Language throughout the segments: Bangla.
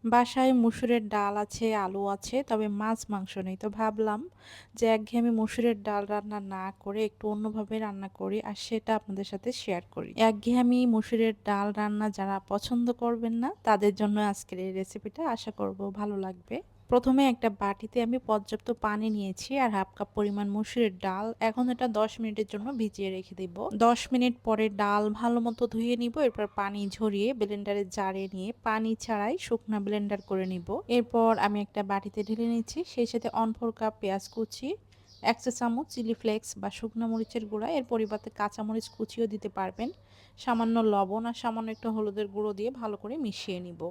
বাসায় মসুরের ডাল আছে, আলু আছে, তবে মাছ মাংস নেই। তো ভাবলাম যে একঘেয়েমি মসুরের ডাল রান্না না করে একটু অন্যভাবে রান্না করি আর সেটা আপনাদের সাথে শেয়ার করি। একঘেয়েমি মসুরের ডাল রান্না যারা পছন্দ করবেন না তাদের জন্য আজকের এই রেসিপিটা, আশা করব ভালো লাগবে। প্রথমে একটা বাটিতে আমি পর্যাপ্ত পানি নিয়েছি আর হাফ কাপ পরিমাণ মসুরের ডাল। এখন এটা 10 মিনিটের জন্য ভিজিয়ে রেখে দেব। 10 মিনিট পরে ডাল ভালো মতো ধুয়ে নিব, এরপর পানি ঝরিয়ে ব্লেন্ডারে জারে নিয়ে পানি ছাড়াই শুকনা ব্লেন্ডার করে নিব। এরপর আমি একটা বাটিতে ঢেলে নিচ্ছি, সেই সাথে 1/4 কাপ পেঁয়াজ কুচি, 1 চা চামচ চিলি ফ্লেক্স বা শুকনো মরিচের গুঁড়া, এর পরিবর্তে কাঁচামরিচ কুচিও দিতে পারবেন, সামান্য লবণ আর সামান্য একটু হলুদের গুঁড়ো দিয়ে ভালো করে মিশিয়ে নিব।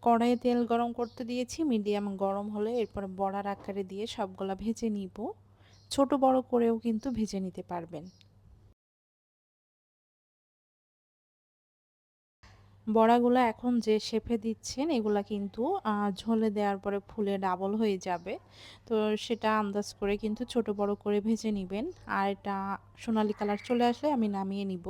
কড়াইয়ে তেল গরম করতে দিয়েছি, মিডিয়াম গরম হলে এরপর বড়ার আকারে দিয়ে সবগুলা ভেজে নিব। ছোট বড় করেও কিন্তু ভেজে নিতে পারবেন। বড়াগুলো এখন যে শেপে দিচ্ছেন এগুলা কিন্তু ঝোলে দেওয়ার পরে ফুলে ডাবল হয়ে যাবে। তো সেটা আন্দাজ করে কিন্তু ছোট বড় করে ভেজে নিবেন। আর এটা সোনালী কালার চলে আসলে আমি নামিয়ে নিব।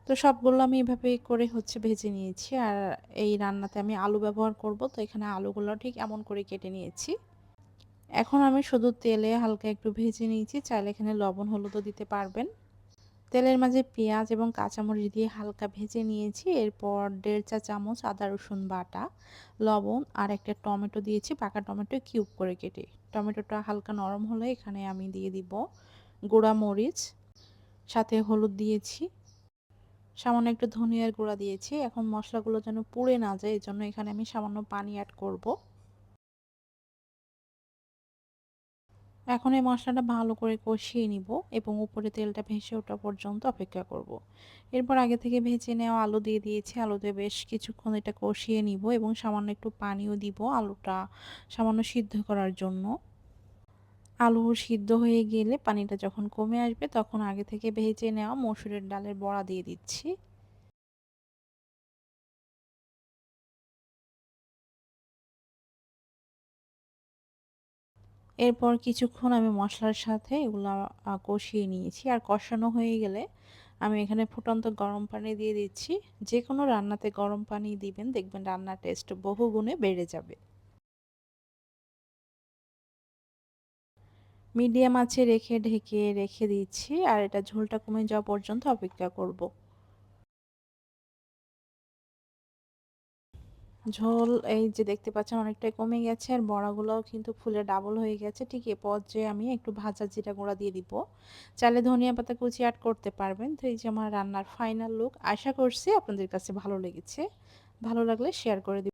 তো সবগুলো আমি এভাবে করে ভেজে নিয়েছি। আর এই রান্নাতে আমি আলু ব্যবহার করব, তো এখানে আলুগুলো ঠিক এমন করে কেটে নিয়েছি। এখন আমি শুধু তেলে হালকা একটু ভেজে নিয়েছি, চাইলে এখানে লবণ হলুদও দিতে পারবেন। তেলের মাঝে পেঁয়াজ এবং কাঁচামরিচ দিয়ে হালকা ভেজে নিয়েছি। এরপর 1.5 চা চামচ আদা রসুন বাটা, লবণ আর একটা টমেটো দিয়েছি, পাকা টমেটো কিউব করে কেটে। টমেটোটা হালকা নরম হলে এখানে আমি দিয়ে দিব গুঁড়া মরিচ, সাথে হলুদ দিয়েছি, সামান্য একটু ধনিয়ার গুঁড়া দিয়েছি। এখন মশলাগুলো যেন পুড়ে না যায় এজন্য এখানে আমি সামান্য পানি অ্যাড করব। এখন এই মশলাটা ভালো করে কষিয়ে নিব এবং উপরে তেলটা ভেসে ওঠা পর্যন্ত অপেক্ষা করব। এরপর আগে থেকে ভেজে নেওয়া আলু দিয়ে দিয়েছি, আলু দিয়ে বেশ কিছুক্ষণ এটা কষিয়ে নিব এবং সামান্য একটু পানিও দিব আলুটা সামান্য সিদ্ধ করার জন্য। আলু সিদ্ধ হয়ে গেলে পানিটা যখন কমে আসবে তখন আগে থেকে ভেজে নেওয়া মসুরের ডালের বড়া দিয়ে দিচ্ছি। এরপর কিছুক্ষণ আমি মসলার সাথে এগুলা কষিয়ে নিয়েছি। আর কষানো হয়ে গেলে আমি এখানে ফুটন্ত গরম পানি দিয়ে দিচ্ছি। যেকোনো রান্নাতে গরম পানি দিবেন, দেখবেন রান্নার টেস্ট বহুগুণে বেড়ে যাবে। মিডিয়াম আঁচে রেখে ঢেকে রেখে দিচ্ছি আর এটা ঝোলটা কমে যাওয়া পর্যন্ত অপেক্ষা করব। ঝোল এই যে দেখতে পাচ্ছেন অনেকটাই কমে গেছে আর বড়াগুলোও কিন্তু ফুলে ডাবল হয়ে গেছে। ঠিক এ পর্যায়ে আমি একটু ভাজা জিরা গুঁড়া দিয়ে দিব। চাইলে ধনিয়া পাতা কুচি অ্যাড করতে পারবেন। তো এই যে আমার রান্নার ফাইনাল লুক, আশা করছি আপনাদের কাছে ভালো লেগেছে। ভালো লাগলে শেয়ার করে দিবেন।